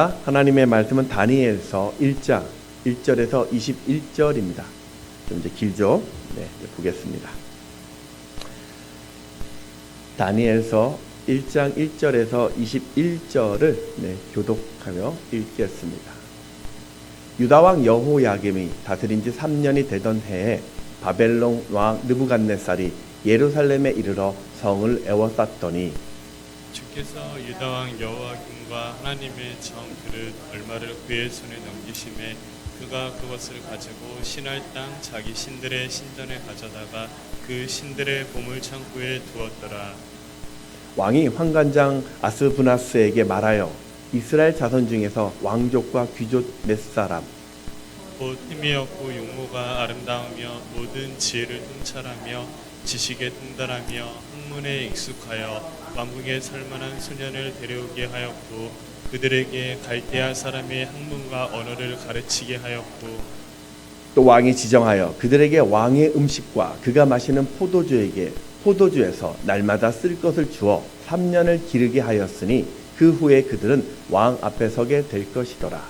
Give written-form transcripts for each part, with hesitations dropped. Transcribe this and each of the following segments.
하나님의 말씀은 다니엘서 1장 1절에서 21절입니다. 좀 이제 길죠? 네, 보겠습니다. 다니엘서 1장 1절에서 21절을 교독하며 읽겠습니다. 유다 왕 여호야김이 다스린 지 3년이 되던 해에 바벨론 왕 느부갓네살이 예루살렘에 이르러 성을 에워쌌더니 주께서 유다 왕 여호야김과 하나님의 정 그릇 얼마를 그의 손에 넘기심에 그가 그것을 가지고 신할 땅 자기 신들의 신전에 가져다가 그 신들의 보물 창고에 두었더라. 왕이 환관장 아스부나스에게 말하여 이스라엘 자손 중에서 왕족과 귀족 몇 사람 곧 힘이 없고 용모가 아름다우며 모든 지혜를 통찰하며 지식에 통달하며 학문에 익숙하여 왕궁에 살만한 소년을 데려오게 하였고 그들에게 갈대아 사람의 학문과 언어를 가르치게 하였고 또 왕이 지정하여 그들에게 왕의 음식과 그가 마시는 포도주에서 날마다 쓸 것을 주어 3년을 기르게 하였으니 그 후에 그들은 왕 앞에 서게 될 것이더라.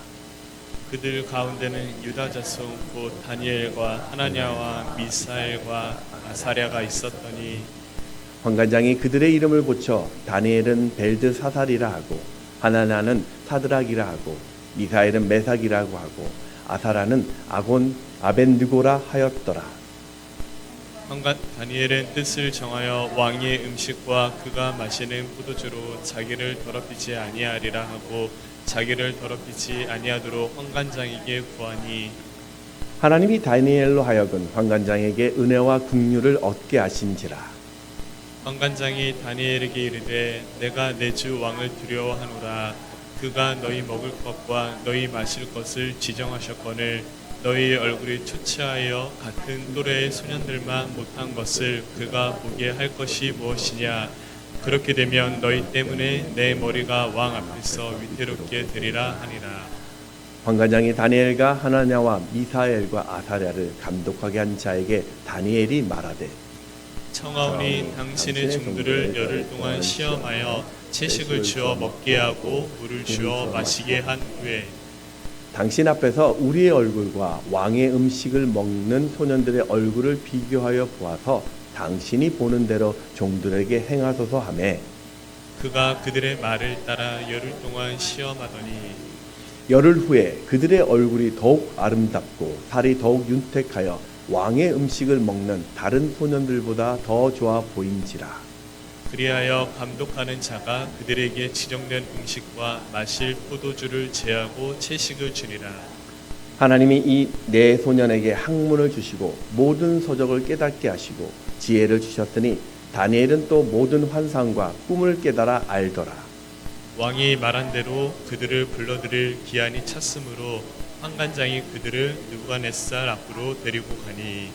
그들 가운데는 유다 자손 곧 다니엘과 하나냐와 미사엘과 아사랴가 있었더니 환관장이 그들의 이름을 고쳐 다니엘은 벨드사살이라 하고 하나냐는 사드락이라 하고 미사엘은 메삭이라고 하고 아사라는 아벤느고라 하였더라. 다니엘은 뜻을 정하여 왕의 음식과 그가 마시는 포도주로 자기를 더럽히지 아니하리라 하고 자기를 더럽히지 아니하도록 환관장에게 구하니 하나님이 다니엘로 하여금 환관장에게 은혜와 긍휼을 얻게 하신지라. 환관장이 다니엘에게 이르되 내가 내 주 왕을 두려워하노라. 그가 너희 먹을 것과 너희 마실 것을 지정하셨거늘 너희 얼굴이 초췌하여 같은 또래의 소년들만 못한 것을 그가 보게 할 것이 무엇이냐. 그렇게 되면 너희 때문에 내 머리가 왕 앞에서 위태롭게 되리라 하니라. 환관장이 다니엘과 하나냐와 미사엘과 아사랴를 감독하게 한 자에게 다니엘이 말하되 청하오니 당신의 종들을 열흘 동안 시험하여 채식을 주어 먹게 하고 물을 주어 마시게 한 후에 당신 앞에서 우리의 얼굴과 왕의 음식을 먹는 소년들의 얼굴을 비교하여 보아서 당신이 보는 대로 종들에게 행하소서 하매 그가 그들의 말을 따라 열흘 동안 시험하더니 열흘 후에 그들의 얼굴이 더욱 아름답고 살이 더욱 윤택하여 왕의 음식을 먹는 다른 소년들보다 더 좋아 보인지라. 그리하여 감독하는 자가 그들에게 지정된 음식과 마실 포도주를 제하고 채식을 주니라. 하나님이 이 네 소년에게 학문을 주시고 모든 서적을 깨닫게 하시고 지혜를 주셨으니 다니엘은 또 모든 환상과 꿈을 깨달아 알더라. 왕이 말한 대로 그들을 불러들일 기한이 찼으므로 환관장이 그들을 느부갓네살 앞으로 데리고 가니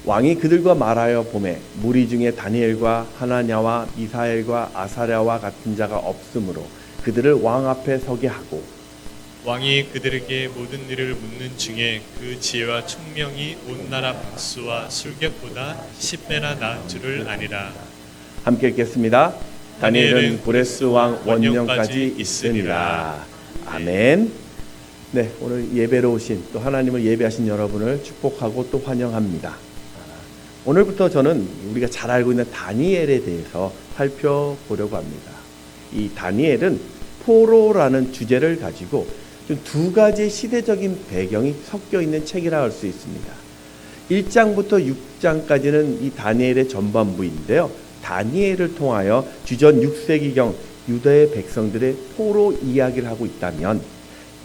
왕이 그들과 말하여 보매 무리 중에 다니엘과 하나냐와 미사엘과 아사랴와 같은 자가 없으므로 그들을 왕 앞에 서게 하고 왕이 그들에게 모든 일을 묻는 중에 그 지혜와 총명이 온 나라 박수와 술객보다 10배나 나은 줄을 아니라. 함께 읽겠습니다. 다니엘은 고레스 왕 원년까지 있으니라. 아멘. 네, 오늘 예배로 오신 또 하나님을 예배하신 여러분을 축복하고 또 환영합니다. 오늘부터 저는 우리가 잘 알고 있는 다니엘에 대해서 살펴보려고 합니다. 이 다니엘은 포로라는 주제를 가지고 두 가지 시대적인 배경이 섞여 있는 책이라 할 수 있습니다. 1장부터 6장까지는 이 다니엘의 전반부인데요. 다니엘을 통하여 주전 6세기경 유다의 백성들의 포로 이야기를 하고 있다면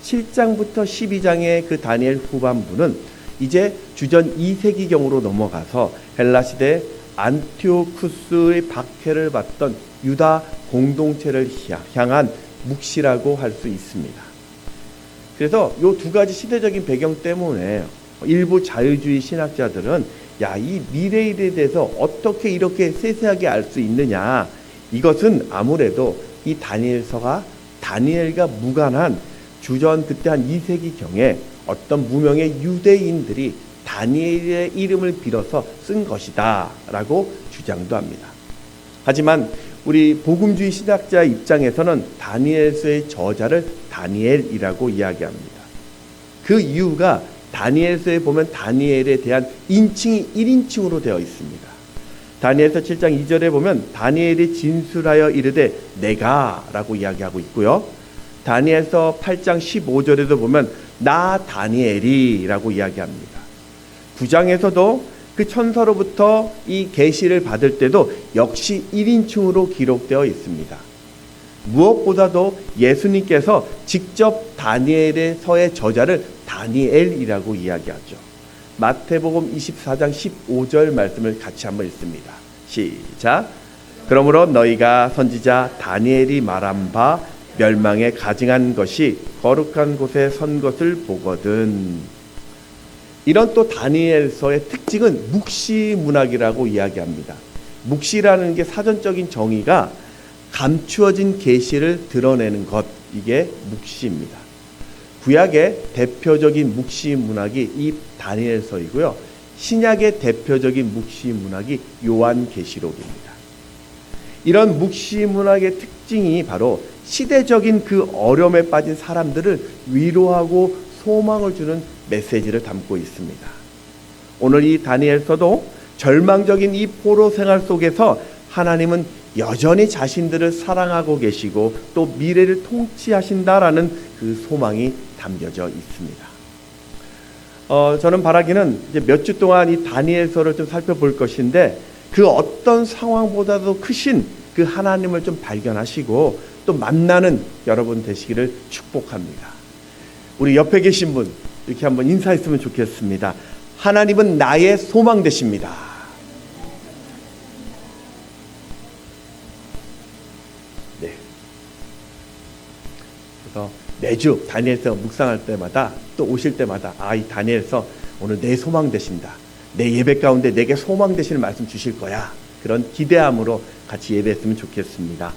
7장부터 12장의 그 다니엘 후반부는 이제 주전 2세기경으로 넘어가서 헬라시대 안티오쿠스의 박해를 받던 유다 공동체를 향한 묵시라고 할 수 있습니다. 그래서 이 두 가지 시대적인 배경 때문에 일부 자유주의 신학자들은 이 미래에 대해서 어떻게 이렇게 세세하게 알 수 있느냐, 이것은 아무래도 이 다니엘서가 다니엘과 무관한 주전 그때 한 2세기경에 어떤 무명의 유대인들이 다니엘의 이름을 빌어서 쓴 것이다 라고 주장도 합니다. 하지만 우리 복음주의 신학자 입장에서는 다니엘서의 저자를 다니엘이라고 이야기합니다. 그 이유가 다니엘서에 보면 다니엘에 대한 인칭이 1인칭으로 되어 있습니다. 다니엘서 7장 2절에 보면 다니엘이 진술하여 이르되 내가 라고 이야기하고 있고요. 다니엘서 8장 15절에도 보면 나 다니엘이 라고 이야기합니다. 9장에서도 그 천사로부터 이 계시를 받을 때도 역시 1인칭으로 기록되어 있습니다. 무엇보다도 예수님께서 직접 다니엘의 서의 저자를 다니엘이라고 이야기하죠. 마태복음 24장 15절 말씀을 같이 한번 읽습니다. 시작. 그러므로 너희가 선지자 다니엘이 말한 바 멸망에 가증한 것이 거룩한 곳에 선 것을 보거든. 이런 또 다니엘서의 특징은 묵시문학이라고 이야기합니다. 묵시라는 게 사전적인 정의가 감추어진 계시를 드러내는 것, 이게 묵시입니다. 구약의 대표적인 묵시문학이 이 다니엘서이고요. 신약의 대표적인 묵시문학이 요한계시록입니다. 이런 묵시문학의 특징이 바로 시대적인 그 어려움에 빠진 사람들을 위로하고 소망을 주는 메시지를 담고 있습니다. 오늘 이 다니엘서도 절망적인 이 포로 생활 속에서 하나님은 여전히 자신들을 사랑하고 계시고 또 미래를 통치하신다라는 그 소망이 담겨져 있습니다. 저는 바라기는 이제 몇 주 동안 이 다니엘서를 좀 살펴볼 것인데 그 어떤 상황보다도 크신 그 하나님을 좀 발견하시고 또 만나는 여러분 되시기를 축복합니다. 우리 옆에 계신 분 이렇게 한번 인사했으면 좋겠습니다. 하나님은 나의 소망 되십니다. 네. 그래서 매주 다니엘서 묵상할 때마다 또 오실 때마다 이 다니엘서 오늘 내 소망 되신다. 내 예배 가운데 내게 소망 되시는 말씀 주실 거야. 그런 기대함으로 같이 예배했으면 좋겠습니다.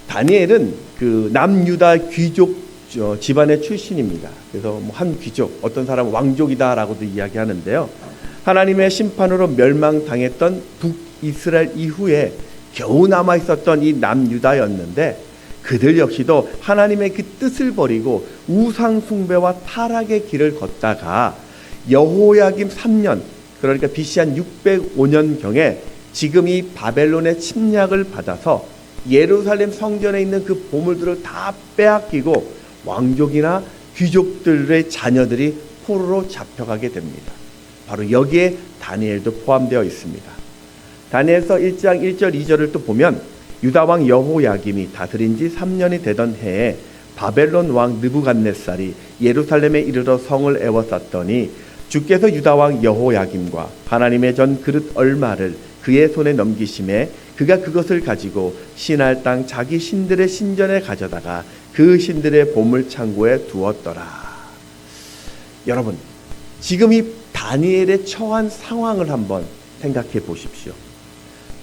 다니엘은 그 남유다 귀족 집안의 출신입니다. 그래서 한 귀족, 어떤 사람은 왕족이다라고도 이야기하는데요. 하나님의 심판으로 멸망당했던 북이스라엘 이후에 겨우 남아 있었던 이 남유다였는데 그들 역시도 하나님의 그 뜻을 버리고 우상 숭배와 타락의 길을 걷다가 여호야김 3년, 그러니까 BC 한 605년경에 지금 이 바벨론의 침략을 받아서 예루살렘 성전에 있는 그 보물들을 다 빼앗기고 왕족이나 귀족들의 자녀들이 포로로 잡혀가게 됩니다. 바로 여기에 다니엘도 포함되어 있습니다. 다니엘서 1장 1절 2절을 또 보면 유다왕 여호야김이 다스린 지 3년이 되던 해에 바벨론 왕 느부갓네살이 예루살렘에 이르러 성을 에워쌌더니 주께서 유다왕 여호야김과 하나님의 전 그릇 얼마를 그의 손에 넘기심에 그가 그것을 가지고 신할 땅 자기 신들의 신전에 가져다가 그 신들의 보물 창고에 두었더라. 여러분, 지금 이 다니엘의 처한 상황을 한번 생각해 보십시오.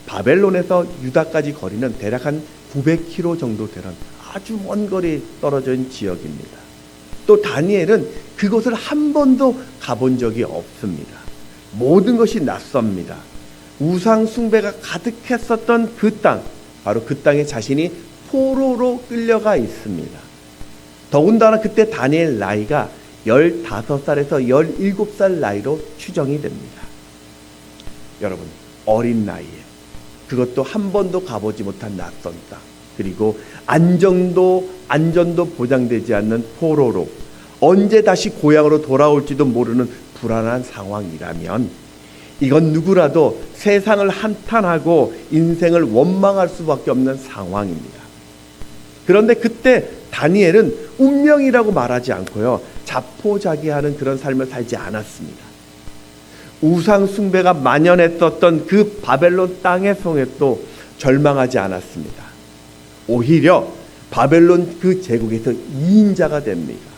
바벨론에서 유다까지 거리는 대략 한 900km 정도 되는 아주 먼 거리 떨어져 있는 지역입니다. 또 다니엘은 그곳을 한 번도 가본 적이 없습니다. 모든 것이 낯섭니다. 우상 숭배가 가득했었던 그 땅, 바로 그 땅에 자신이 포로로 끌려가 있습니다. 더군다나 그때 다니엘 나이가 15살에서 17살 나이로 추정이 됩니다. 여러분, 어린 나이에 그것도 한 번도 가보지 못한 낯선 땅, 그리고 안전도 보장되지 않는 포로로 언제 다시 고향으로 돌아올지도 모르는 불안한 상황이라면 이건 누구라도 세상을 한탄하고 인생을 원망할 수밖에 없는 상황입니다. 그런데 그때 다니엘은 운명이라고 말하지 않고요, 자포자기하는 그런 삶을 살지 않았습니다. 우상 숭배가 만연했었던 그 바벨론 땅의 성에도 절망하지 않았습니다. 오히려 바벨론 그 제국에서 2인자가 됩니다.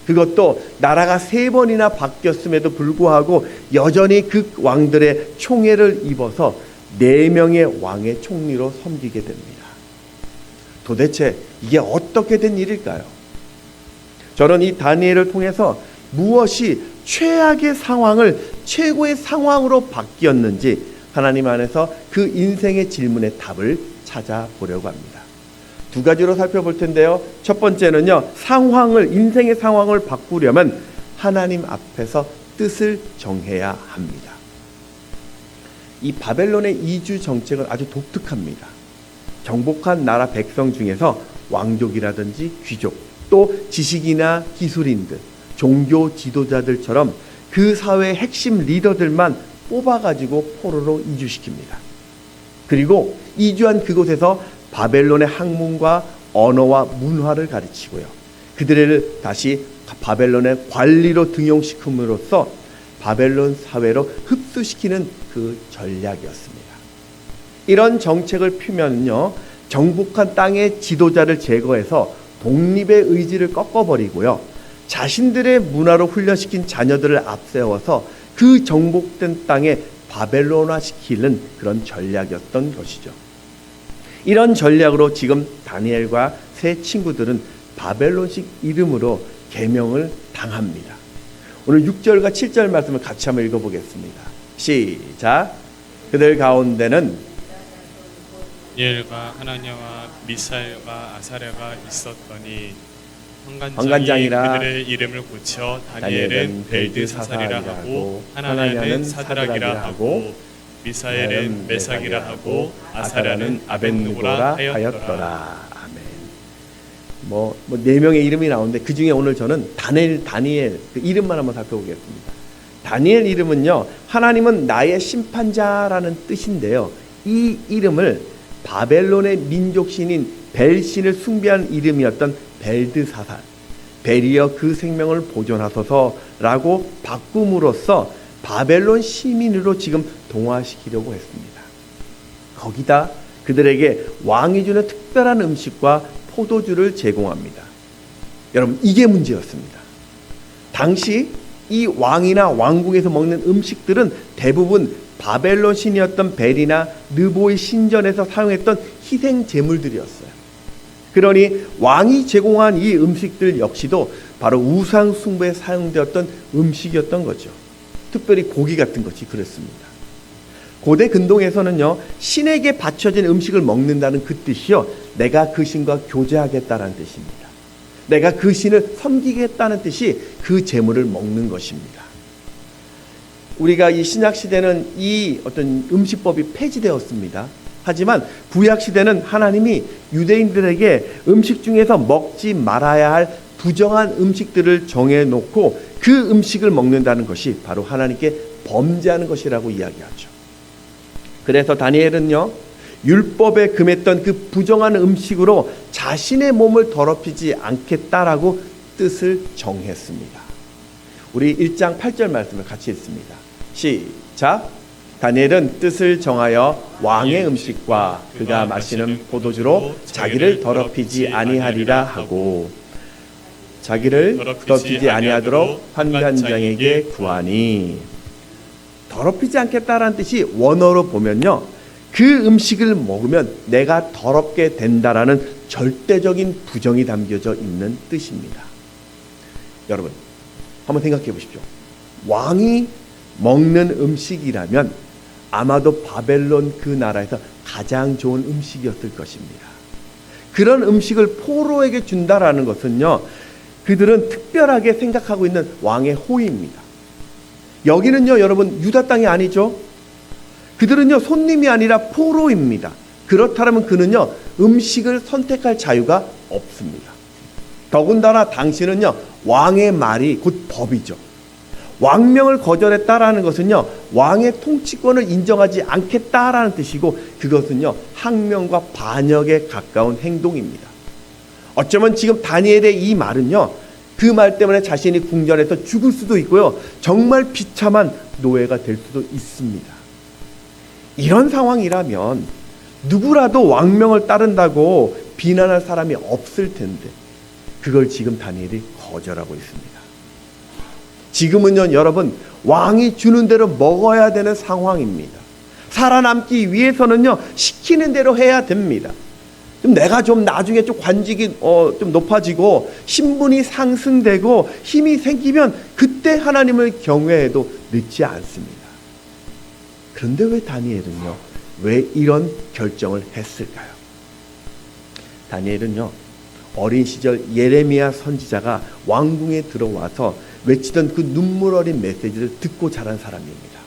그것도 나라가 3번이나 바뀌었음에도 불구하고 여전히 그 왕들의 총애를 입어서 4명의 왕의 총리로 섬기게 됩니다. 도대체 이게 어떻게 된 일일까요? 저는 이 다니엘을 통해서 무엇이 최악의 상황을 최고의 상황으로 바뀌었는지 하나님 안에서 그 인생의 질문의 답을 찾아보려고 합니다. 두 가지로 살펴볼 텐데요. 첫 번째는요, 인생의 상황을 바꾸려면 하나님 앞에서 뜻을 정해야 합니다. 이 바벨론의 이주 정책은 아주 독특합니다. 정복한 나라 백성 중에서 왕족이라든지 귀족, 또 지식이나 기술인들, 종교 지도자들처럼 그 사회의 핵심 리더들만 뽑아가지고 포로로 이주시킵니다. 그리고 이주한 그곳에서 바벨론의 학문과 언어와 문화를 가르치고요. 그들을 다시 바벨론의 관리로 등용시킴으로써 바벨론 사회로 흡수시키는 그 전략이었습니다. 이런 정책을 피면요, 정복한 땅의 지도자를 제거해서 독립의 의지를 꺾어버리고요, 자신들의 문화로 훈련시킨 자녀들을 앞세워서 그 정복된 땅에 바벨론화시키는 그런 전략이었던 것이죠. 이런 전략으로 지금 다니엘과 세 친구들은 바벨론식 이름으로 계명을 당합니다. 오늘 6절과 7절 말씀을 같이 한번 읽어보겠습니다. 시작. 그들 가운데는 다니엘과 하나냐와 미사엘과 아사랴가 있었더니 환관장이라 그들의 이름을 고쳐 다니엘은 벨드사살이라 하고 하나냐는 사드락이라 하고 미사엘은 메삭이라 하고 아사랴는 아벳느고라 하였더라. 아멘. 네 명의 이름이 나오는데 그 중에 오늘 저는 다니엘 그 이름만 한번 살펴보겠습니다. 다니엘 이름은요, 하나님은 나의 심판자라는 뜻인데요, 이 이름을 바벨론의 민족신인 벨신을 숭배한 이름이었던 벨드사살, 벨이여 그 생명을 보존하소서라고 바꿈으로써 바벨론 시민으로 지금 동화시키려고 했습니다. 거기다 그들에게 왕이 주는 특별한 음식과 포도주를 제공합니다. 여러분, 이게 문제였습니다. 당시 이 왕이나 왕궁에서 먹는 음식들은 대부분 바벨론 신이었던 벨이나 느보의 신전에서 사용했던 희생 제물들이었어요. 그러니 왕이 제공한 이 음식들 역시도 바로 우상 숭배에 사용되었던 음식이었던 거죠. 특별히 고기 같은 것이 그랬습니다. 고대 근동에서는요, 신에게 바쳐진 음식을 먹는다는 그 뜻이요, 내가 그 신과 교제하겠다는 뜻입니다. 내가 그 신을 섬기겠다는 뜻이 그 제물을 먹는 것입니다. 우리가 이 신약 시대는 이 어떤 음식법이 폐지되었습니다. 하지만 구약 시대는 하나님이 유대인들에게 음식 중에서 먹지 말아야 할 부정한 음식들을 정해놓고 그 음식을 먹는다는 것이 바로 하나님께 범죄하는 것이라고 이야기하죠. 그래서 다니엘은요, 율법에 금했던 그 부정한 음식으로 자신의 몸을 더럽히지 않겠다라고 뜻을 정했습니다. 우리 1장 8절 말씀을 같이 읽습니다. 시작. 다니엘은 뜻을 정하여 왕의 음식과 그가 마시는 포도주로 자기를 더럽히지 아니하리라 하고, 자기를 더럽히지 아니하도록 환관장에게 구하니, 더럽히지 않겠다라는 뜻이 원어로 보면요, 그 음식을 먹으면 내가 더럽게 된다라는 절대적인 부정이 담겨져 있는 뜻입니다. 여러분, 한번 생각해 보십시오. 왕이 먹는 음식이라면 아마도 바벨론 그 나라에서 가장 좋은 음식이었을 것입니다. 그런 음식을 포로에게 준다라는 것은요, 그들은 특별하게 생각하고 있는 왕의 호의입니다. 여기는요, 여러분, 유다 땅이 아니죠. 그들은요, 손님이 아니라 포로입니다. 그렇다면 그는요, 음식을 선택할 자유가 없습니다. 더군다나 당시는요, 왕의 말이 곧 법이죠. 왕명을 거절했다라는 것은요, 왕의 통치권을 인정하지 않겠다라는 뜻이고, 그것은요, 항명과 반역에 가까운 행동입니다. 어쩌면 지금 다니엘의 이 말은요, 그 말 때문에 자신이 궁전에서 죽을 수도 있고요, 정말 비참한 노예가 될 수도 있습니다. 이런 상황이라면 누구라도 왕명을 따른다고 비난할 사람이 없을 텐데, 그걸 지금 다니엘이 거절하고 있습니다. 지금은요, 여러분, 왕이 주는 대로 먹어야 되는 상황입니다. 살아남기 위해서는요, 시키는 대로 해야 됩니다. 내가 좀 나중에 좀 관직이 좀 높아지고 신분이 상승되고 힘이 생기면 그때 하나님을 경외해도 늦지 않습니다. 그런데 왜 다니엘은요, 왜 이런 결정을 했을까요? 다니엘은요, 어린 시절 예레미야 선지자가 왕궁에 들어와서 외치던 그 눈물 어린 메시지를 듣고 자란 사람입니다.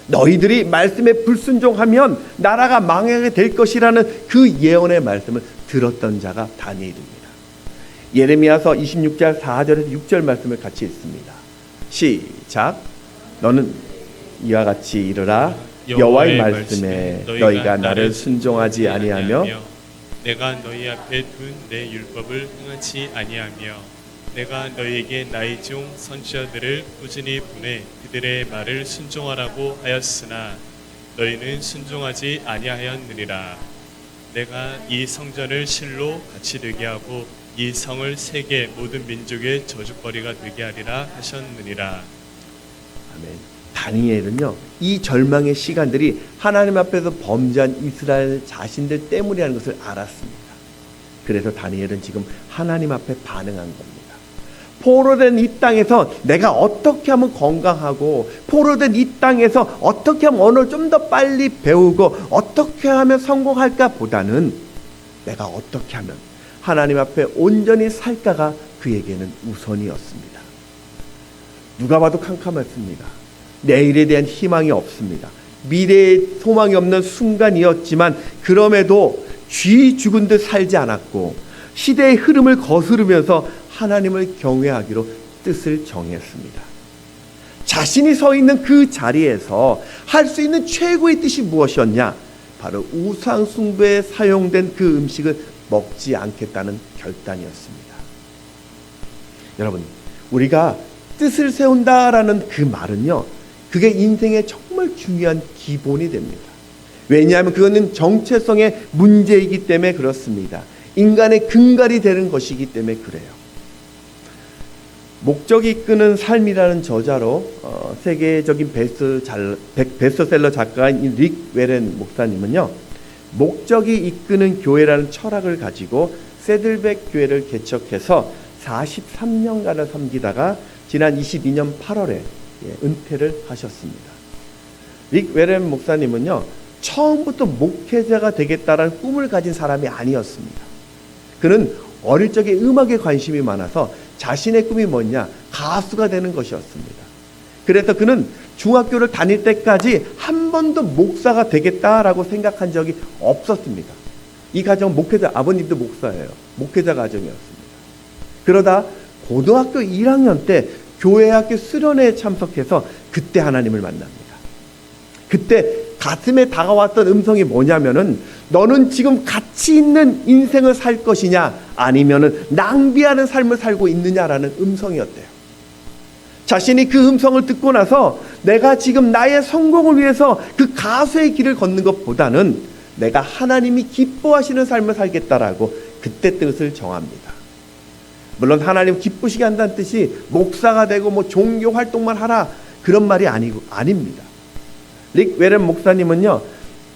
너희들이 말씀에 불순종하면 나라가 망하게 될 것이라는 그 예언의 말씀을 들었던 자가 다니엘입니다. 예레미야서 26장 4절에서 6절 말씀을 같이 읽습니다. 시작. 너는 이와 같이 이르라. 여호와의 말씀에 너희가 나를 순종하지 아니하며 내가 너희 앞에 둔 내 율법을 행하지 아니하며 내가 너희에게 나의 종 선지자들을 꾸준히 보내 그들의 말을 순종하라고 하였으나 너희는 순종하지 아니하였느니라. 내가 이 성전을 실로 같이 되게 하고 이 성을 세계 모든 민족의 저주거리가 되게 하리라 하셨느니라. 아멘. 다니엘은요, 이 절망의 시간들이 하나님 앞에서 범죄한 이스라엘 자신들 때문이라는 것을 알았습니다. 그래서 다니엘은 지금 하나님 앞에 반응한 겁니다. 포로된 이 땅에서 내가 어떻게 하면 건강하고, 포로된 이 땅에서 어떻게 하면 언어를 좀 더 빨리 배우고 어떻게 하면 성공할까 보다는 내가 어떻게 하면 하나님 앞에 온전히 살까가 그에게는 우선이었습니다. 누가 봐도 캄캄했습니다. 내일에 대한 희망이 없습니다. 미래에 소망이 없는 순간이었지만 그럼에도 쥐 죽은 듯 살지 않았고 시대의 흐름을 거스르면서 하나님을 경외하기로 뜻을 정했습니다. 자신이 서 있는 그 자리에서 할 수 있는 최고의 뜻이 무엇이었냐? 바로 우상 숭배에 사용된 그 음식을 먹지 않겠다는 결단이었습니다. 여러분, 우리가 뜻을 세운다라는 그 말은요, 그게 인생의 정말 중요한 기본이 됩니다. 왜냐하면 그거는 정체성의 문제이기 때문에 그렇습니다. 인간의 근간이 되는 것이기 때문에 그래요. 목적이 이끄는 삶이라는 저자로 세계적인 베스트셀러 작가인 릭 웨렌 목사님은요, 목적이 이끄는 교회라는 철학을 가지고 세들백 교회를 개척해서 43년간을 섬기다가 지난 22년 8월에 은퇴를 하셨습니다. 릭 웨렌 목사님은요, 처음부터 목회자가 되겠다라는 꿈을 가진 사람이 아니었습니다. 그는 어릴 적에 음악에 관심이 많아서 자신의 꿈이 뭐냐? 가수가 되는 것이었습니다. 그래서 그는 중학교를 다닐 때까지 한 번도 목사가 되겠다라고 생각한 적이 없었습니다. 이 가정은 목회자, 아버님도 목사예요. 목회자 가정이었습니다. 그러다 고등학교 1학년 때 교회학교 수련회에 참석해서 그때 하나님을 만납니다. 그때 가슴에 다가왔던 음성이 뭐냐면은 너는 지금 가치 있는 인생을 살 것이냐 아니면은 낭비하는 삶을 살고 있느냐라는 음성이었대요. 자신이 그 음성을 듣고 나서 내가 지금 나의 성공을 위해서 그 가수의 길을 걷는 것보다는 내가 하나님이 기뻐하시는 삶을 살겠다라고 그때 뜻을 정합니다. 물론 하나님 기쁘시게 한다는 뜻이 목사가 되고 뭐 종교 활동만 하라 그런 말이 아닙니다. 릭 웨렌 목사님은요,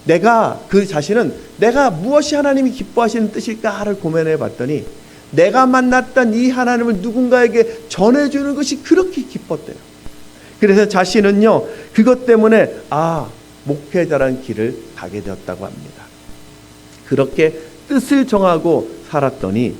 내가 그 자신은 내가 무엇이 하나님이 기뻐하시는 뜻일까를 고민해 봤더니 내가 만났던 이 하나님을 누군가에게 전해주는 것이 그렇게 기뻤대요. 그래서 자신은요, 그것 때문에 목회자라는 길을 가게 되었다고 합니다. 그렇게 뜻을 정하고 살았더니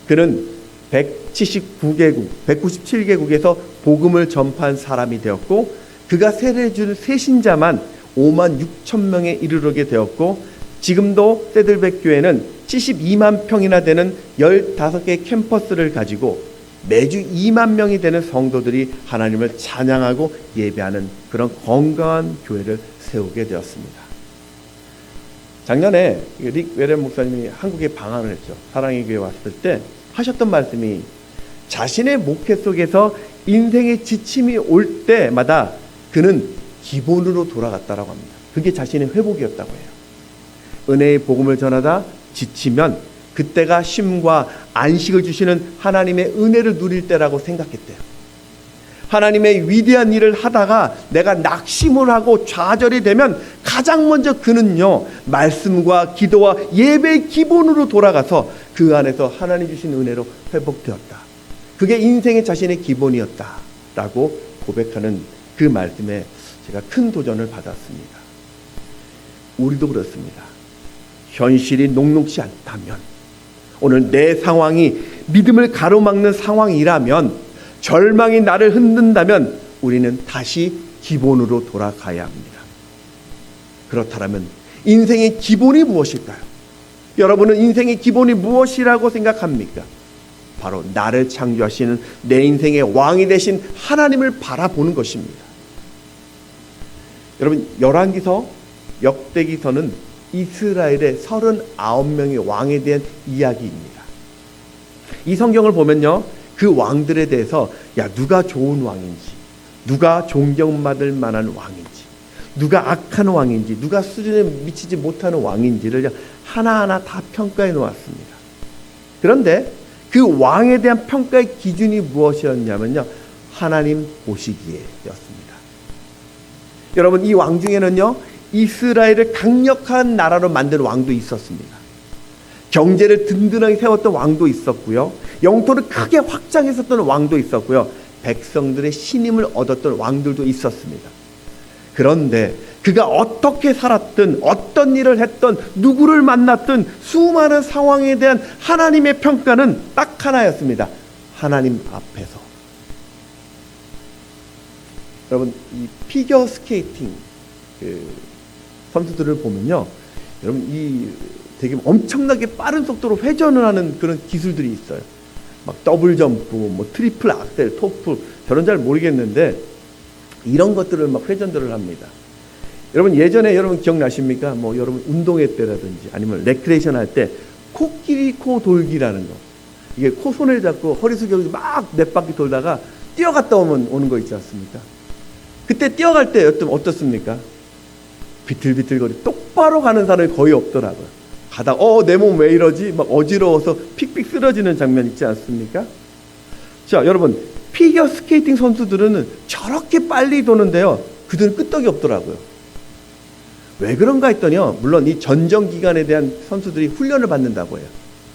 그는 179개국, 197개국에서 복음을 전파한 사람이 되었고 그가 세례준 세신자만 5만 6천 명에 이르게 되었고 지금도 세들백 교회는 72만 평이나 되는 15개 캠퍼스를 가지고 매주 2만 명이 되는 성도들이 하나님을 찬양하고 예배하는 그런 건강한 교회를 세우게 되었습니다. 작년에 릭 웨렌 목사님이 한국에 방한을 했죠. 사랑의 교회 왔을 때 하셨던 말씀이 자신의 목회 속에서 인생의 지침이 올 때마다 그는 기본으로 돌아갔다라고 합니다. 그게 자신의 회복이었다고 해요. 은혜의 복음을 전하다 지치면 그때가 쉼과 안식을 주시는 하나님의 은혜를 누릴 때라고 생각했대요. 하나님의 위대한 일을 하다가 내가 낙심을 하고 좌절이 되면 가장 먼저 그는요, 말씀과 기도와 예배의 기본으로 돌아가서 그 안에서 하나님 주신 은혜로 회복되었다. 그게 인생의 자신의 기본이었다라고 고백하는 그 말씀에 제가 큰 도전을 받았습니다. 우리도 그렇습니다. 현실이 녹록지 않다면 오늘 내 상황이 믿음을 가로막는 상황이라면, 절망이 나를 흔든다면 우리는 다시 기본으로 돌아가야 합니다. 그렇다면 인생의 기본이 무엇일까요? 여러분은 인생의 기본이 무엇이라고 생각합니까? 바로 나를 창조하시는 내 인생의 왕이 되신 하나님을 바라보는 것입니다. 여러분, 열왕기서, 역대기서는 이스라엘의 39명의 왕에 대한 이야기입니다. 이 성경을 보면요, 그 왕들에 대해서 누가 좋은 왕인지, 누가 존경받을 만한 왕인지, 누가 악한 왕인지, 누가 수준에 미치지 못하는 왕인지를 하나하나 다 평가해 놓았습니다. 그런데 그 왕에 대한 평가의 기준이 무엇이었냐면요, 하나님 보시기에였습니다. 여러분, 이 왕 중에는요, 이스라엘을 강력한 나라로 만든 왕도 있었습니다. 경제를 든든하게 세웠던 왕도 있었고요, 영토를 크게 확장했었던 왕도 있었고요, 백성들의 신임을 얻었던 왕들도 있었습니다. 그런데 그가 어떻게 살았든, 어떤 일을 했든, 누구를 만났든 수많은 상황에 대한 하나님의 평가는 딱 하나였습니다. 하나님 앞에서. 여러분, 이 피겨 스케이팅 선수들을 보면요, 여러분, 이 되게 엄청나게 빠른 속도로 회전을 하는 그런 기술들이 있어요. 막 더블 점프, 뭐 트리플 악셀, 토프, 저는 잘 모르겠는데 이런 것들을 막 회전들을 합니다. 여러분, 예전에 여러분 기억나십니까? 뭐 여러분 운동회 때라든지 아니면 레크레이션 할 때 코끼리 코 돌기라는 거. 이게 코 손을 잡고 허리 숙여서 막 몇 바퀴 돌다가 뛰어갔다 오는 거 있지 않습니까? 그때 뛰어갈 때 어떻습니까? 비틀비틀거리 똑바로 가는 사람이 거의 없더라고요. 가다가 내 몸 왜 이러지? 막 어지러워서 픽픽 쓰러지는 장면 있지 않습니까? 자, 여러분, 피겨 스케이팅 선수들은 저렇게 빨리 도는데요, 그들은 끄떡이 없더라고요. 왜 그런가 했더니요, 물론 이 전정 기간에 대한 선수들이 훈련을 받는다고 해요.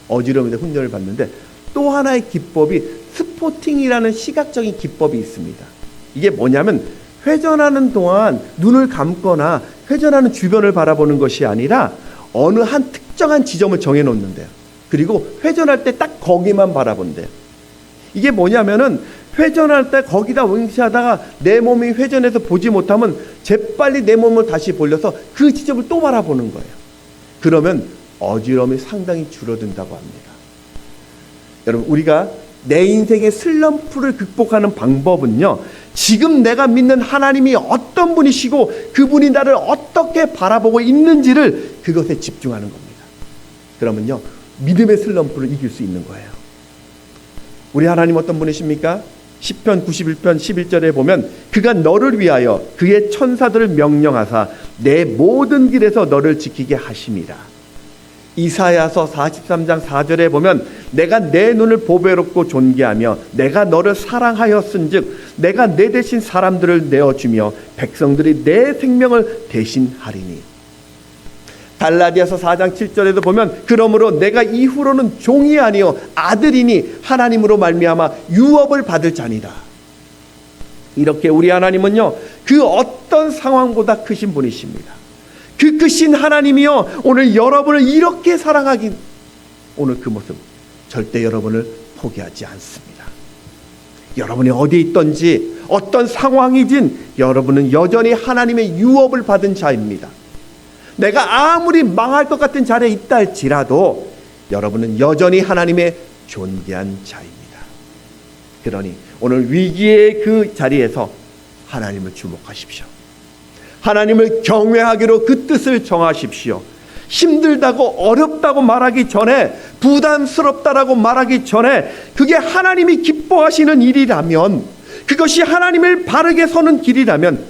어지러움에 대한 훈련을 받는데, 또 하나의 기법이 스포팅이라는 시각적인 기법이 있습니다. 이게 뭐냐면, 회전하는 동안 눈을 감거나 회전하는 주변을 바라보는 것이 아니라 어느 한 특정한 지점을 정해 놓는데요. 그리고 회전할 때 딱 거기만 바라본대요. 이게 뭐냐면은, 회전할 때 거기다 응시하다가 내 몸이 회전해서 보지 못하면 재빨리 내 몸을 다시 돌려서 그 지점을 또 바라보는 거예요. 그러면 어지러움이 상당히 줄어든다고 합니다. 여러분, 우리가 내 인생의 슬럼프를 극복하는 방법은요, 지금 내가 믿는 하나님이 어떤 분이시고 그분이 나를 어떻게 바라보고 있는지를 그것에 집중하는 겁니다. 그러면요, 믿음의 슬럼프를 이길 수 있는 거예요. 우리 하나님 어떤 분이십니까? 시편 91편 11절에 보면 그가 너를 위하여 그의 천사들을 명령하사 내 모든 길에서 너를 지키게 하심이라. 이사야서 43장 4절에 보면 내가 내 눈을 보배롭고 존귀하며 내가 너를 사랑하였은즉 내가 내 대신 사람들을 내어주며 백성들이 내 생명을 대신하리니. 갈라디아서 4장 7절에도 보면 그러므로 내가 이후로는 종이 아니요 아들이니 하나님으로 말미암아 유업을 받을 자니라. 이렇게 우리 하나님은요, 그 어떤 상황보다 크신 분이십니다. 그 크신 하나님이요, 오늘 여러분을 이렇게 사랑하기, 오늘 그 모습 절대 여러분을 포기하지 않습니다. 여러분이 어디에 있든지 어떤 상황이든 여러분은 여전히 하나님의 유업을 받은 자입니다. 내가 아무리 망할 것 같은 자리에 있다 할지라도 여러분은 여전히 하나님의 존귀한 자입니다. 그러니 오늘 위기의 그 자리에서 하나님을 주목하십시오. 하나님을 경외하기로 그 뜻을 정하십시오. 힘들다고 어렵다고 말하기 전에, 부담스럽다라고 말하기 전에 그게 하나님이 기뻐하시는 일이라면, 그것이 하나님을 바르게 서는 길이라면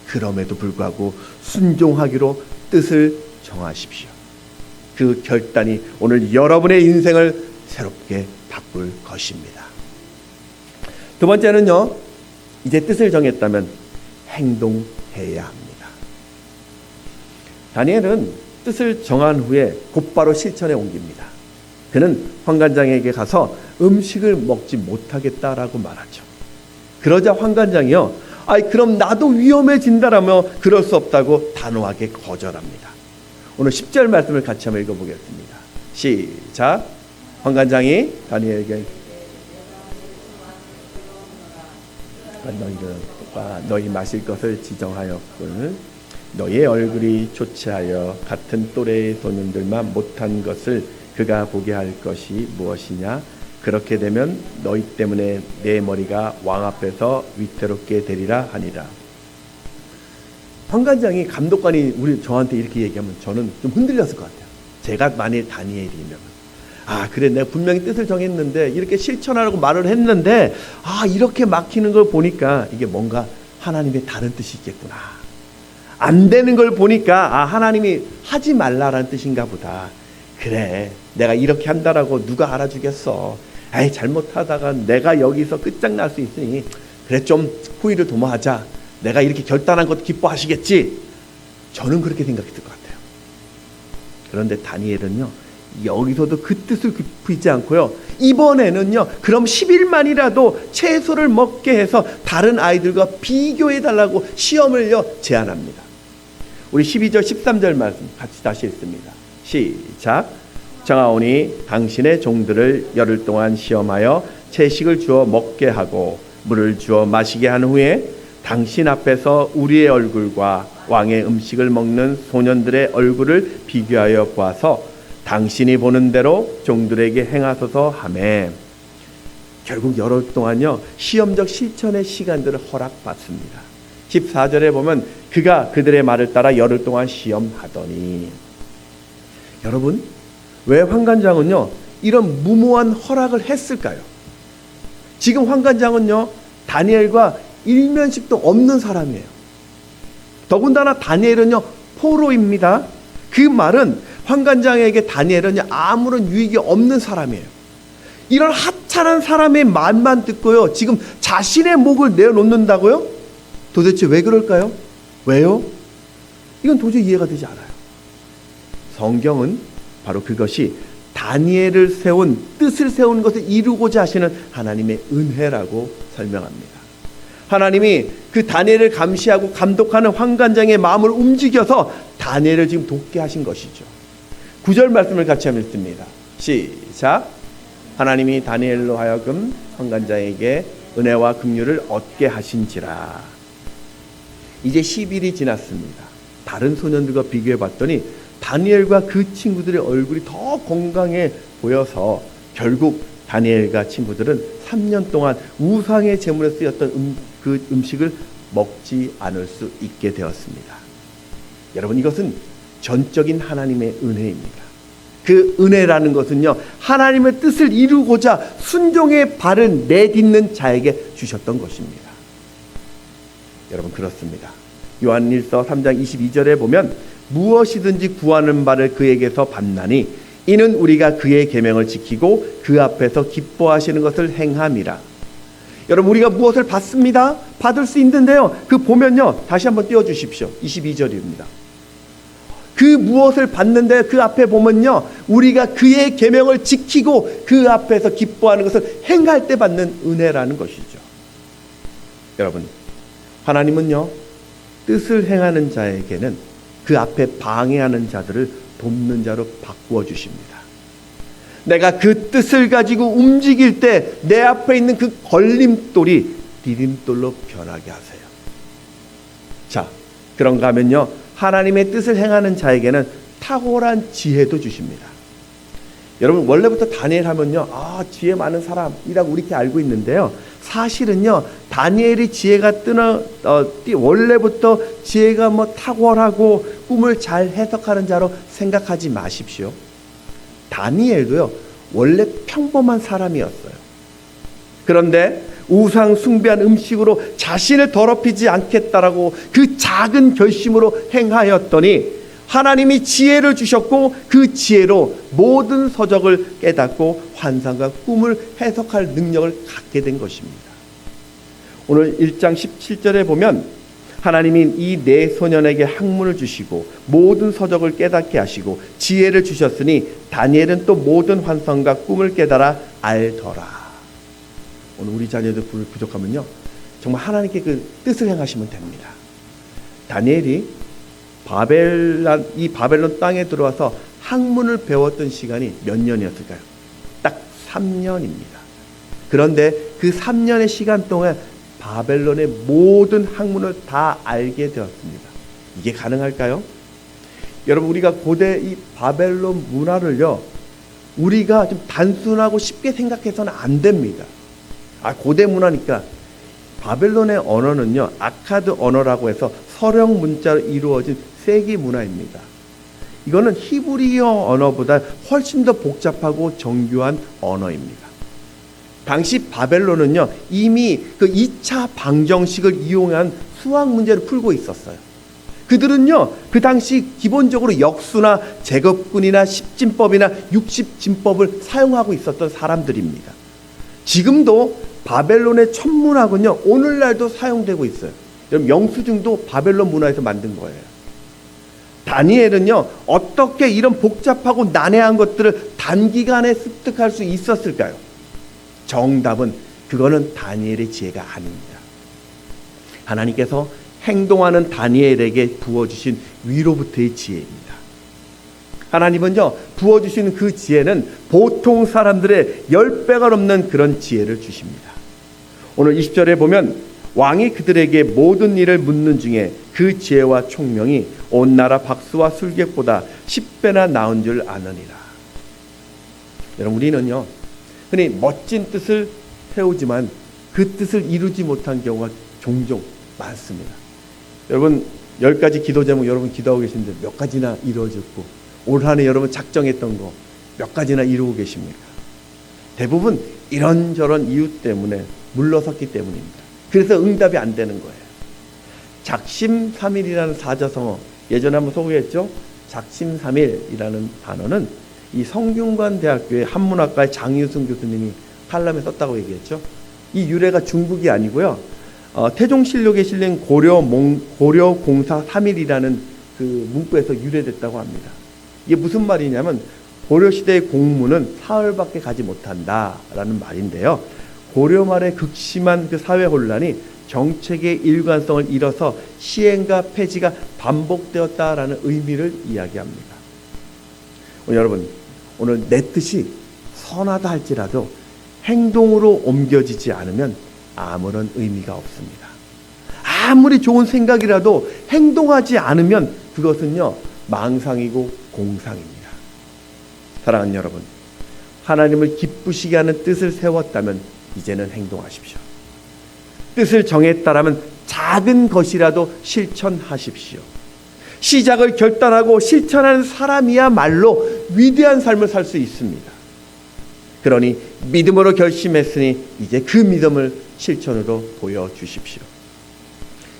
그럼에도 불구하고 순종하기로 뜻을 정하십시오. 그 결단이 오늘 여러분의 인생을 새롭게 바꿀 것입니다. 두 번째는요, 이제 뜻을 정했다면 행동해야 합니다. 다니엘은 뜻을 정한 후에 곧바로 실천에 옮깁니다. 그는 환관장에게 가서 음식을 먹지 못하겠다라고 말하죠. 그러자 환관장이요, 그럼 나도 위험해진다라며 그럴 수 없다고 단호하게 거절합니다. 오늘 10절 말씀을 같이 한번 읽어보겠습니다. 시작. 환관장이 다니엘에게 너희가 너희 마실 것을 지정하였거늘 너희의 얼굴이 초췌하여 같은 또래의 소년들만 못한 것을 그가 보게 할 것이 무엇이냐. 그렇게 되면 너희 때문에 내 머리가 왕 앞에서 위태롭게 되리라 하니라. 환관장이 감독관이 저한테 이렇게 얘기하면 저는 좀 흔들렸을 것 같아요. 제가 만일 다니엘이면 그래 내가 분명히 뜻을 정했는데 이렇게 실천하라고 말을 했는데 이렇게 막히는 걸 보니까 이게 뭔가 하나님의 다른 뜻이 있겠구나. 안 되는 걸 보니까 하나님이 하지 말라라는 뜻인가 보다. 그래 내가 이렇게 한다라고 누가 알아주겠어. 잘못하다가 내가 여기서 끝장날 수 있으니 그래 좀 후위를 도모하자. 내가 이렇게 결단한 것도 기뻐하시겠지. 저는 그렇게 생각했을 것 같아요. 그런데 다니엘은요 여기서도 그 뜻을 굽히지 않고요 이번에는요 그럼 10일만이라도 채소를 먹게 해서 다른 아이들과 비교해달라고 시험을요 제안합니다. 우리 12절 13절 말씀 같이 다시 읽습니다. 시작. 정하오니 당신의 종들을 열흘 동안 시험하여 채식을 주어 먹게 하고 물을 주어 마시게 한 후에 당신 앞에서 우리의 얼굴과 왕의 음식을 먹는 소년들의 얼굴을 비교하여 보아서 당신이 보는 대로 종들에게 행하소서 하매. 결국 열흘 동안요 시험적 실천의 시간들을 허락받습니다. 14절에 보면 그가 그들의 말을 따라 열흘 동안 시험하더니. 여러분 왜 환관장은요 이런 무모한 허락을 했을까요? 지금 환관장은요 다니엘과 일면식도 없는 사람이에요. 더군다나 다니엘은요 포로입니다. 그 말은 환관장에게 다니엘은 아무런 유익이 없는 사람이에요. 이런 하찮은 사람의 말만 듣고요 지금 자신의 목을 내어놓는다고요? 도대체 왜 그럴까요? 왜요? 이건 도저히 이해가 되지 않아요. 성경은 바로 그것이 다니엘을 세운 뜻을 세우는 것을 이루고자 하시는 하나님의 은혜라고 설명합니다. 하나님이 그 다니엘을 감시하고 감독하는 환관장의 마음을 움직여서 다니엘을 지금 돕게 하신 것이죠. 9절 말씀을 같이 한번 읽습니다. 시작. 하나님이 다니엘로 하여금 환관장에게 은혜와 긍휼을 얻게 하신지라. 이제 10일이 지났습니다. 다른 소년들과 비교해 봤더니 다니엘과 그 친구들의 얼굴이 더 건강해 보여서 결국 다니엘과 친구들은 3년 동안 우상의 제물에 쓰였던 그 음식을 먹지 않을 수 있게 되었습니다. 여러분 이것은 전적인 하나님의 은혜입니다. 그 은혜라는 것은요 하나님의 뜻을 이루고자 순종의 발을 내딛는 자에게 주셨던 것입니다. 여러분 그렇습니다. 요한일서 3장 22절에 보면 무엇이든지 구하는 바를 그에게서 받나니 이는 우리가 그의 계명을 지키고 그 앞에서 기뻐하시는 것을 행함이라. 여러분 우리가 무엇을 받습니다. 받을 수 있는데요 그 보면요 다시 한번 띄워주십시오. 22절입니다. 그 무엇을 받는데 그 앞에 보면요 우리가 그의 계명을 지키고 그 앞에서 기뻐하는 것을 행할 때 받는 은혜라는 것이죠. 여러분 하나님은요 뜻을 행하는 자에게는 그 앞에 방해하는 자들을 돕는 자로 바꾸어 주십니다. 내가 그 뜻을 가지고 움직일 때 내 앞에 있는 그 걸림돌이 디딤돌로 변하게 하세요. 자, 그런가 하면요 하나님의 뜻을 행하는 자에게는 탁월한 지혜도 주십니다. 여러분 원래부터 다니엘 하면요 지혜 많은 사람이라고 우리렇게 알고 있는데요 사실은요 다니엘이 지혜가 원래부터 지혜가 탁월하고 꿈을 잘 해석하는 자로 생각하지 마십시오. 다니엘도요 원래 평범한 사람이었어요. 그런데 우상 숭배한 음식으로 자신을 더럽히지 않겠다라고 그 작은 결심으로 행하였더니 하나님이 지혜를 주셨고 그 지혜로 모든 서적을 깨닫고 환상과 꿈을 해석할 능력을 갖게 된 것입니다. 오늘 1장 17절에 보면 하나님이 이 네 소년에게 학문을 주시고 모든 서적을 깨닫게 하시고 지혜를 주셨으니 다니엘은 또 모든 환상과 꿈을 깨달아 알더라. 오늘 우리 자녀들 부족하면요 정말 하나님께 그 뜻을 행하시면 됩니다. 다니엘이 이 바벨론 땅에 들어와서 학문을 배웠던 시간이 몇 년이었을까요? 딱 3년입니다. 그런데 그 3년의 시간 동안 바벨론의 모든 학문을 다 알게 되었습니다. 이게 가능할까요? 여러분, 우리가 고대 이 바벨론 문화를요, 우리가 좀 단순하고 쉽게 생각해서는 안 됩니다. 고대 문화니까. 바벨론의 언어는요, 아카드 언어라고 해서 서령 문자로 이루어진 세기 문화입니다. 이거는 히브리어 언어보다 훨씬 더 복잡하고 정교한 언어입니다. 당시 바벨론은요, 이미 그 2차 방정식을 이용한 수학 문제를 풀고 있었어요. 그들은요, 그 당시 기본적으로 역수나 제곱근이나 십진법이나 육십진법을 사용하고 있었던 사람들입니다. 지금도 바벨론의 천문학은요, 오늘날도 사용되고 있어요. 여러분, 영수증도 바벨론 문화에서 만든 거예요. 다니엘은요, 어떻게 이런 복잡하고 난해한 것들을 단기간에 습득할 수 있었을까요? 정답은 그거는 다니엘의 지혜가 아닙니다. 하나님께서 행동하는 다니엘에게 부어주신 위로부터의 지혜입니다. 하나님은요, 부어주신 그 지혜는 보통 사람들의 10배가 넘는 그런 지혜를 주십니다. 오늘 20절에 보면 왕이 그들에게 모든 일을 묻는 중에 그 지혜와 총명이 온 나라 박수와 술객보다 10배나 나은 줄 아느니라. 여러분, 우리는요, 흔히 멋진 뜻을 세우지만 그 뜻을 이루지 못한 경우가 종종 많습니다. 여러분, 10가지 기도 제목 여러분 기도하고 계신데 몇 가지나 이루어졌고, 올 한 해 여러분 작정했던 거 몇 가지나 이루고 계십니까? 대부분 이런저런 이유 때문에 물러섰기 때문입니다. 그래서 응답이 안 되는 거예요. 작심삼일이라는 사자성어, 예전에 한번 소개했죠? 작심삼일이라는 단어는 이 성균관대학교의 한문학과의 장유승 교수님이 칼럼에 썼다고 얘기했죠. 이 유래가 중국이 아니고요, 태종실록에 실린 고려공사 3일이라는 그 문구에서 유래됐다고 합니다. 이게 무슨 말이냐면, 고려시대의 공무는 사흘밖에 가지 못한다라는 말인데요. 고려 말의 극심한 그 사회 혼란이 정책의 일관성을 잃어서 시행과 폐지가 반복되었다라는 의미를 이야기합니다. 여러분, 오늘 내 뜻이 선하다 할지라도 행동으로 옮겨지지 않으면 아무런 의미가 없습니다. 아무리 좋은 생각이라도 행동하지 않으면 그것은요, 망상이고 공상입니다. 사랑하는 여러분, 하나님을 기쁘시게 하는 뜻을 세웠다면 이제는 행동하십시오. 뜻을 정했다라면 작은 것이라도 실천하십시오. 시작을 결단하고 실천하는 사람이야말로 위대한 삶을 살 수 있습니다. 그러니 믿음으로 결심했으니 이제 그 믿음을 실천으로 보여주십시오.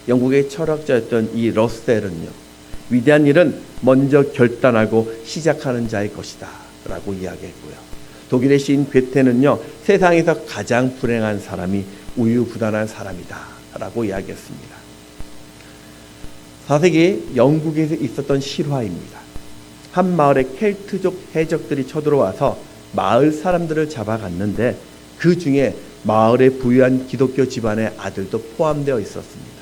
영국의 철학자였던 이 러셀은요, 위대한 일은 먼저 결단하고 시작하는 자의 것이다 라고 이야기했고요. 독일의 시인 괴테는요, 세상에서 가장 불행한 사람이 우유부단한 사람이다 라고 이야기했습니다. 4세기 영국에서 있었던 실화입니다. 한 마을에 켈트족 해적들이 쳐들어와서 마을 사람들을 잡아갔는데 그 중에 마을에 부유한 기독교 집안의 아들도 포함되어 있었습니다.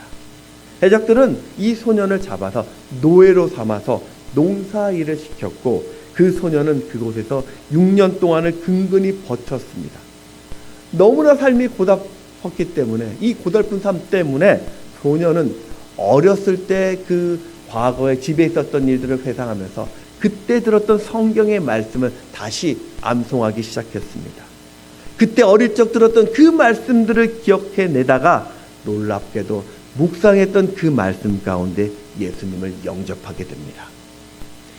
해적들은 이 소년을 잡아서 노예로 삼아서 농사일을 시켰고, 그 소년은 그곳에서 6년 동안을 근근히 버텼습니다. 너무나 삶이 고달팠기 때문에, 이 고달픈 삶 때문에 소년은 어렸을 때 그 과거에 집에 있었던 일들을 회상하면서 그때 들었던 성경의 말씀을 다시 암송하기 시작했습니다. 그때 어릴 적 들었던 그 말씀들을 기억해내다가 놀랍게도 묵상했던 그 말씀 가운데 예수님을 영접하게 됩니다.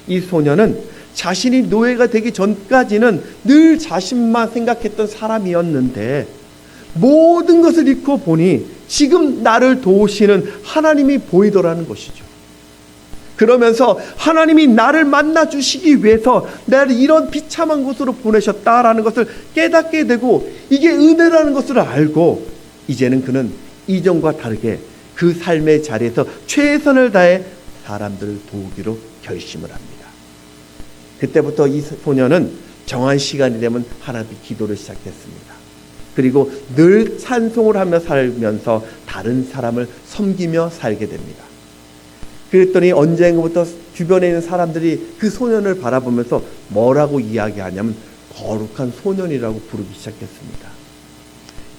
이 소년은 자신이 노예가 되기 전까지는 늘 자신만 생각했던 사람이었는데, 모든 것을 잃고 보니 지금 나를 도우시는 하나님이 보이더라는 것이죠. 그러면서 하나님이 나를 만나 주시기 위해서 나를 이런 비참한 곳으로 보내셨다라는 것을 깨닫게 되고, 이게 은혜라는 것을 알고, 이제는 그는 이전과 다르게 그 삶의 자리에서 최선을 다해 사람들을 도우기로 결심을 합니다. 그때부터 이 소년은 정한 시간이 되면 하나님께 기도를 시작했습니다. 그리고 늘 찬송을 하며 살면서 다른 사람을 섬기며 살게 됩니다. 그랬더니 언젠가부터 주변에 있는 사람들이 그 소년을 바라보면서 뭐라고 이야기하냐면, 거룩한 소년이라고 부르기 시작했습니다.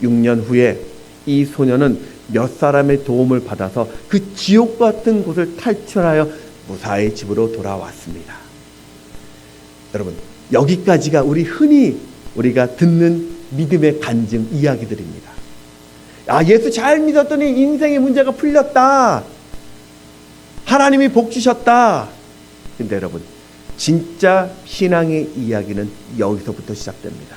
6년 후에 이 소년은 몇 사람의 도움을 받아서 그 지옥 같은 곳을 탈출하여 무사히 집으로 돌아왔습니다. 여러분, 여기까지가 우리가 듣는 믿음의 간증 이야기들입니다. 예수 잘 믿었더니 인생의 문제가 풀렸다. 하나님이 복 주셨다. 근데 여러분, 진짜 신앙의 이야기는 여기서부터 시작됩니다.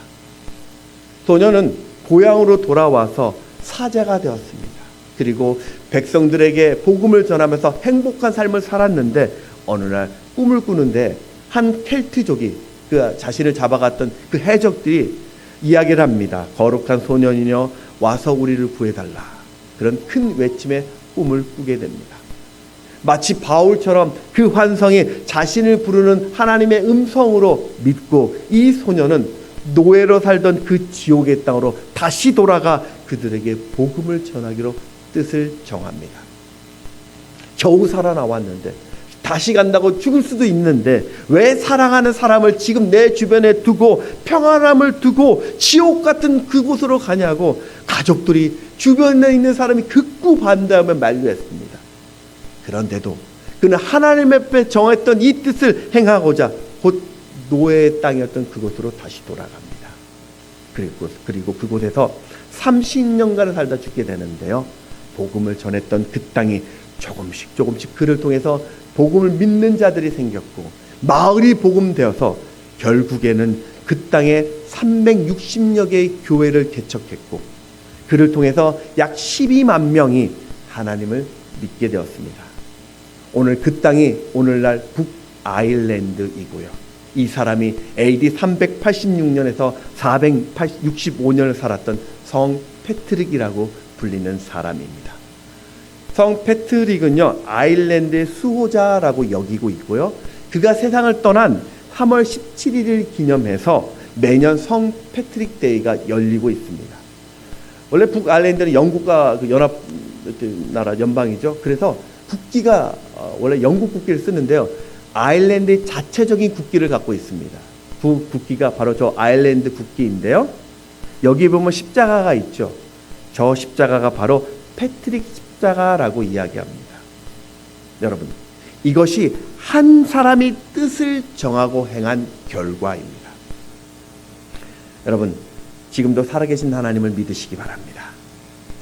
소년은 고향으로 돌아와서 사자가 되었습니다. 그리고 백성들에게 복음을 전하면서 행복한 삶을 살았는데 어느 날 꿈을 꾸는데 한 켈트족이 그 자신을 잡아갔던 그 해적들이 이야기를 합니다. 거룩한 소년이여 와서 우리를 구해달라. 그런 큰 외침의 꿈을 꾸게 됩니다. 마치 바울처럼 그 환성이 자신을 부르는 하나님의 음성으로 믿고 이 소년은 노예로 살던 그 지옥의 땅으로 다시 돌아가 그들에게 복음을 전하기로 뜻을 정합니다. 겨우 살아나왔는데 다시 간다고 죽을 수도 있는데 왜 사랑하는 사람을 지금 내 주변에 두고 평안함을 두고 지옥 같은 그곳으로 가냐고 가족들이 주변에 있는 사람이 극구 반대하며 만류했습니다. 그런데도 그는 하나님 앞에 정했던 이 뜻을 행하고자 곧 노예의 땅이었던 그곳으로 다시 돌아갑니다. 그리고 그곳에서 30년간을 살다 죽게 되는데요. 복음을 전했던 그 땅이 조금씩 그를 통해서 복음을 믿는 자들이 생겼고 마을이 복음되어서 결국에는 그 땅에 360여 개의 교회를 개척했고 그를 통해서 약 12만 명이 하나님을 믿게 되었습니다. 오늘 그 땅이 오늘날 북아일랜드이고요. 이 사람이 AD 386년에서 465년을 살았던 성 패트릭이라고 불리는 사람입니다. 성 패트릭은요, 아일랜드의 수호자라고 여기고 있고요. 그가 세상을 떠난 3월 17일을 기념해서 매년 성 패트릭 데이가 열리고 있습니다. 원래 북아일랜드는 영국과 그 연합 나라 연방이죠. 그래서 국기가 원래 영국 국기를 쓰는데요. 아일랜드의 자체적인 국기를 갖고 있습니다. 그 국기가 바로 저 아일랜드 국기인데요. 여기 보면 십자가가 있죠. 저 십자가가 바로 패트릭 십자가라고 이야기합니다. 여러분, 이것이 한 사람이 뜻을 정하고 행한 결과입니다. 여러분, 지금도 살아계신 하나님을 믿으시기 바랍니다.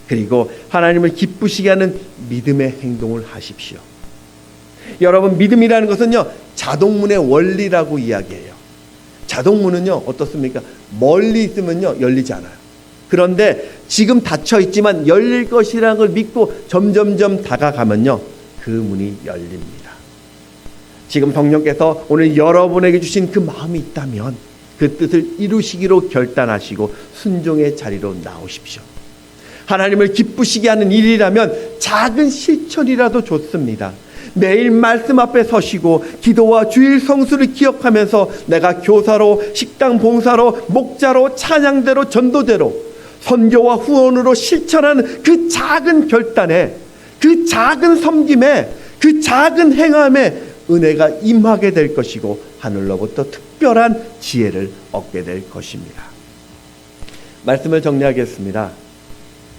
그리고 하나님을 기쁘시게 하는 믿음의 행동을 하십시오. 여러분, 믿음이라는 것은요, 자동문의 원리라고 이야기해요. 자동문은요, 어떻습니까? 멀리 있으면요, 열리지 않아요. 그런데 지금 닫혀 있지만 열릴 것이라는 걸 믿고 점점점 다가가면요, 그 문이 열립니다. 지금 성령께서 오늘 여러분에게 주신 그 마음이 있다면 그 뜻을 이루시기로 결단하시고 순종의 자리로 나오십시오. 하나님을 기쁘시게 하는 일이라면 작은 실천이라도 좋습니다. 매일 말씀 앞에 서시고 기도와 주일 성수를 기억하면서 내가 교사로, 식당 봉사로, 목자로, 찬양대로, 전도대로 선교와 후원으로 실천하는 그 작은 결단에, 그 작은 섬김에, 그 작은 행함에 은혜가 임하게 될 것이고 하늘로부터 특별한 지혜를 얻게 될 것입니다. 말씀을 정리하겠습니다.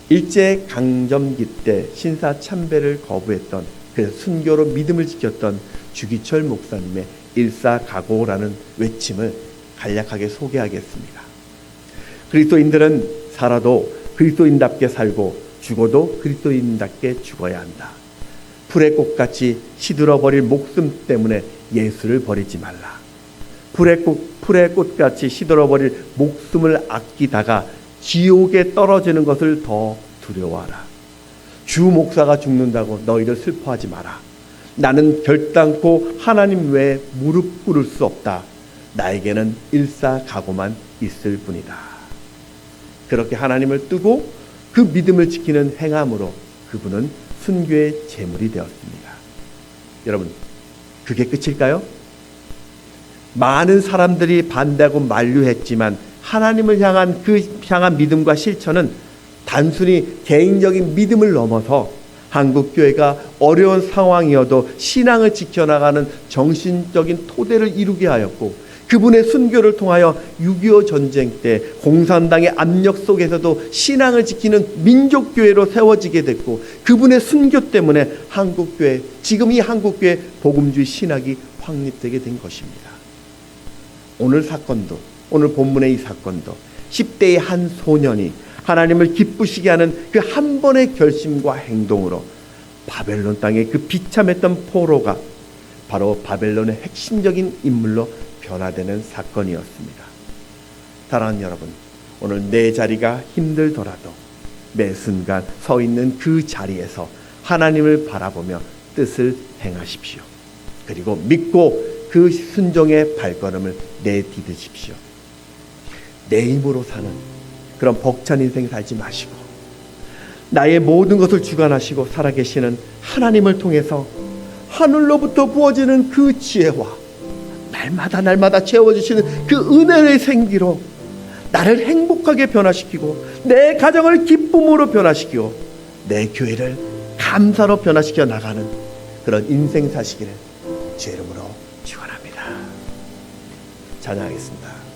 일제강점기 때 신사참배를 거부했던, 그래서 순교로 믿음을 지켰던 주기철 목사님의 일사각오라는 외침을 간략하게 소개하겠습니다. 그리스도인들은 살아도 그리스도인답게 살고 죽어도 그리스도인답게 죽어야 한다. 풀의 꽃같이 시들어버릴 목숨 때문에 예수를 버리지 말라. 풀의 꽃같이 시들어버릴 목숨을 아끼다가 지옥에 떨어지는 것을 더 두려워하라. 주 목사가 죽는다고 너희들 슬퍼하지 마라. 나는 결단코 하나님 외에 무릎 꿇을 수 없다. 나에게는 일사각오만 있을 뿐이다. 그렇게 하나님을 뜨고 그 믿음을 지키는 행함으로 그분은 순교의 제물이 되었습니다. 여러분, 그게 끝일까요? 많은 사람들이 반대하고 만류했지만 하나님을 향한 믿음과 실천은 단순히 개인적인 믿음을 넘어서 한국교회가 어려운 상황이어도 신앙을 지켜나가는 정신적인 토대를 이루게 하였고, 그분의 순교를 통하여 6.25 전쟁 때 공산당의 압력 속에서도 신앙을 지키는 민족교회로 세워지게 됐고, 그분의 순교 때문에 한국교회, 지금 이 한국교회 복음주의 신학이 확립되게 된 것입니다. 오늘 사건도, 오늘 본문의 이 사건도 10대의 한 소년이 하나님을 기쁘시게 하는 그 한 번의 결심과 행동으로 바벨론 땅의 그 비참했던 포로가 바로 바벨론의 핵심적인 인물로 변화되는 사건이었습니다. 사랑하는 여러분, 오늘 내 자리가 힘들더라도 매 순간 서 있는 그 자리에서 하나님을 바라보며 뜻을 행하십시오. 그리고 믿고 그 순종의 발걸음을 내디디십시오. 내 힘으로 사는 그런 벅찬 인생 살지 마시고, 나의 모든 것을 주관하시고 살아계시는 하나님을 통해서 하늘로부터 부어지는 그 지혜와 날마다 채워주시는 그 은혜의 생기로 나를 행복하게 변화시키고, 내 가정을 기쁨으로 변화시키고, 내 교회를 감사로 변화시켜 나가는 그런 인생 사시기를 주의 이름으로 축원합니다. 찬양하겠습니다.